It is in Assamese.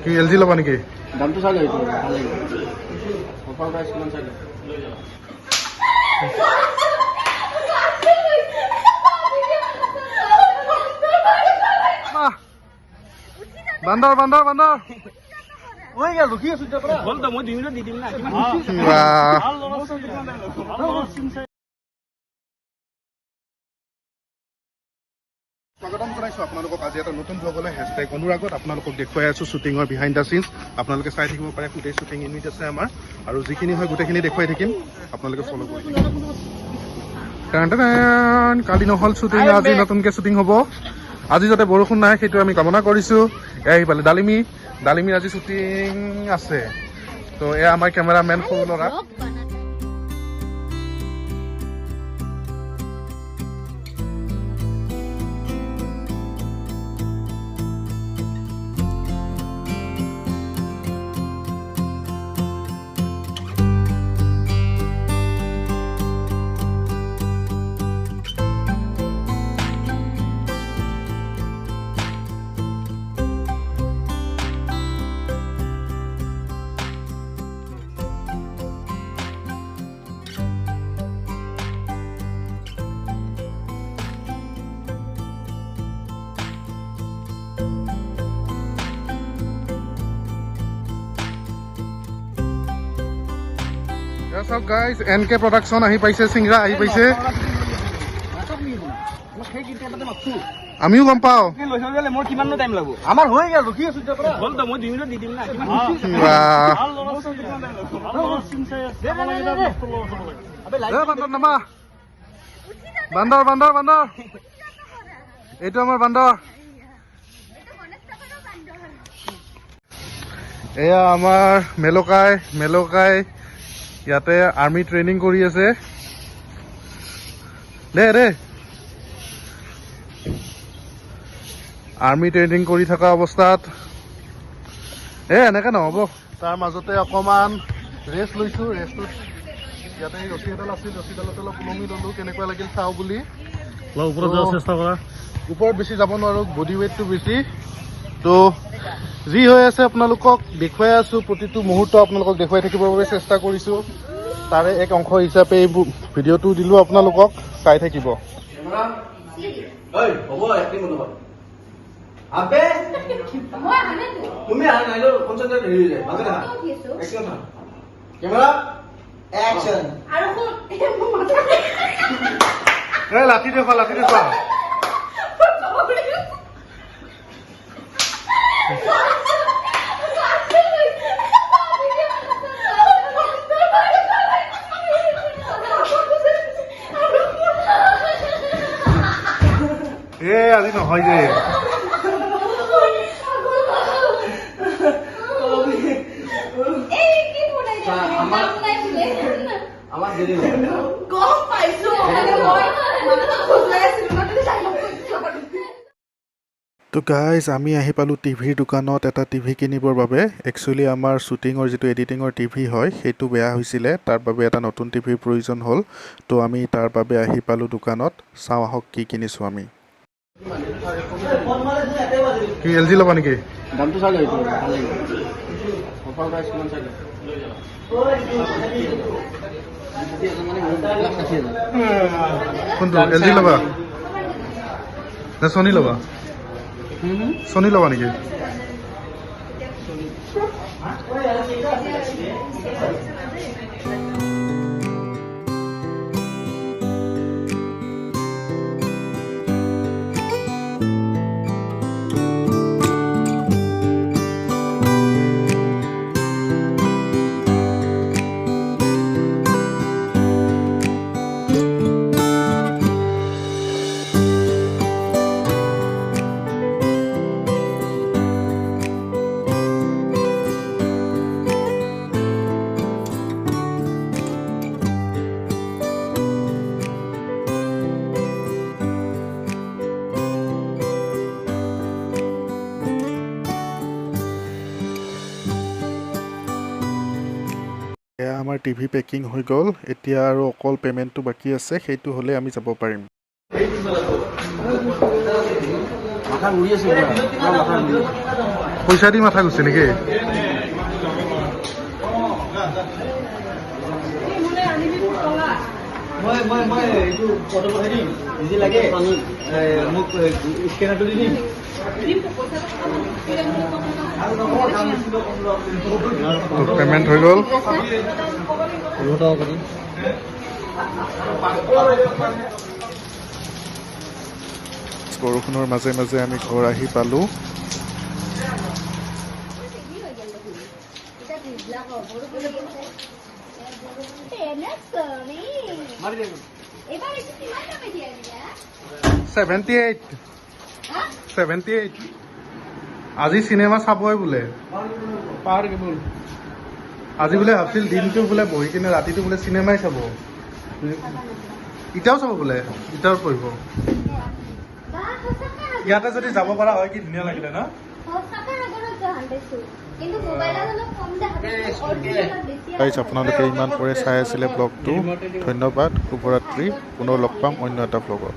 কি এলজি ল'বা নেকি? দামটো চাই লৈ ভাল লাগিব অফাৰ প্ৰাইচ কিমান চাই বান্দৰ বান্দৰ বান্দৰ হৈ গেল ৰখি আছো তাৰ পৰা বল তো মই 2 মিনিট দি দিম না কিমান স্বাগতম জনাইছো আপোনালোকক আজি এটা নতুন ব্লগলৈ হেশটেগ অনুৰাগত আপোনালোকক দেখুৱাই আছো শ্বুটিঙৰ বিহাইণ্ড দ্য চিনছ আপোনালোকে চাই থাকিব পাৰে গোটেই শ্বুটিং ইউনিট আছে আমাৰ আৰু যিখিনি হয় গোটেইখিনি দেখুৱাই থাকিম আপোনালোকে ফ'ল' কৰি থাকিব কালি নহ'ল শ্বুটিং আজি নতুনকৈ শ্বুটিং হ'ব আজি যাতে বৰষুণ নাই সেইটো আমি কামনা কৰিছোঁ এয়া আহি পালে ডালিমীৰ আজি শ্বুটিং আছে তো এয়া আমাৰ কেমেৰামেন সৰু ল'ৰা সব গাইজ NK প্ৰডাকশ্যন আহি পাইছে চিংৰা আহি পাইছে আমিও গম পাওঁ মোৰ কিমান টাইম লাগিব আমাৰ হৈ গেল ৰখি আছো তাৰ পৰা বল তো মই 2 মিনিট দি দিম না কিমান বান্দৰ নামা বান্দৰ বান্দৰ বান্দৰ এইটো আমাৰ বান্দৰ এয়া আমাৰ মেলকাই ইয়াতে আৰ্মি ট্ৰেইনিং কৰি আছে দে আৰ্মি ট্ৰেইনিং কৰি থকা অৱস্থাত এনেকে নহ'ব তাৰ মাজতে অকণমান ৰেষ্ট লৈছোঁ ৰেষ্টটোত ইয়াতে ৰছী এডাল আছিল ৰছীডালতে অলপ ওলমি ল'লোঁ কেনেকুৱা লাগিল চাওঁ বুলি ওপৰত যোৱাৰ চেষ্টা কৰা ওপৰত বেছি যাব নোৱাৰোঁ বডি ৱেইটটো বেছি তো যি হৈ আছে আপোনালোকক দেখুৱাই আছোঁ প্ৰতিটো মুহূৰ্ত আপোনালোকক দেখুৱাই থাকিবৰ বাবে চেষ্টা কৰিছোঁ তাৰে এক অংশ হিচাপে এই ভিডিঅ'টো দিলোঁ আপোনালোকক চাই থাকিব লাঠি দেখুৱা আজি নহয় যে তো গাইজ আমি আহি পালোঁ টিভিৰ দোকানত এটা টিভি কিনিবৰ বাবে একচুৱেলি আমাৰ শ্বুটিঙৰ যিটো এডিটিঙৰ টিভি হয় সেইটো বেয়া হৈছিলে তাৰ বাবে এটা নতুন টিভিৰ প্ৰয়োজন হ'ল তো আমি তাৰ বাবে আহি পালোঁ দোকানত চাওঁ আহক কি কিনিছোঁ আমি কি এলজি ল'বা নেকি দামটো চাই লৈ ভাল লাগিব অফাৰ প্ৰাইচ কিমান চাই কোনটো এলজি ল'বা নে ছনী ল'বা ছনী ল'বা নেকি এয়া আমাৰ টিভি পেকিং হৈ গ'ল এতিয়া আৰু অকল পেমেণ্টটো বাকী আছে সেইটো হ'লে আমি যাব পাৰিম মাথা ঘূৰি আছে পইচা দি মাথা গৈছে নেকি? মই এইটো ফটো পঠাই দিম যি লাগে মোক স্কেনাৰটো দি দিম পেমেণ্ট হৈ গ'ল। বৰষুণৰ মাজে মাজে আমি ঘৰ আহি পালোঁ। আজি চিনেমা চাবই বোলে। আজি বোলে ভাবছিল দিনটো বোলে বহি কিনে ৰাতিটো বোলে চিনেমাই চাব। এতিয়াও চাব বোলে, এতিয়াও পঢ়িব। ইয়াতে যদি যাব পৰা হয় কি ধুনীয়া লাগিলে ন? আপোনালোকে ইমান পৰে চাই আছিলে ব্লগটো। ধন্যবাদ, শুভৰাত্ৰি। পুনৰ লগ পাম অন্য এটা ব্লগত।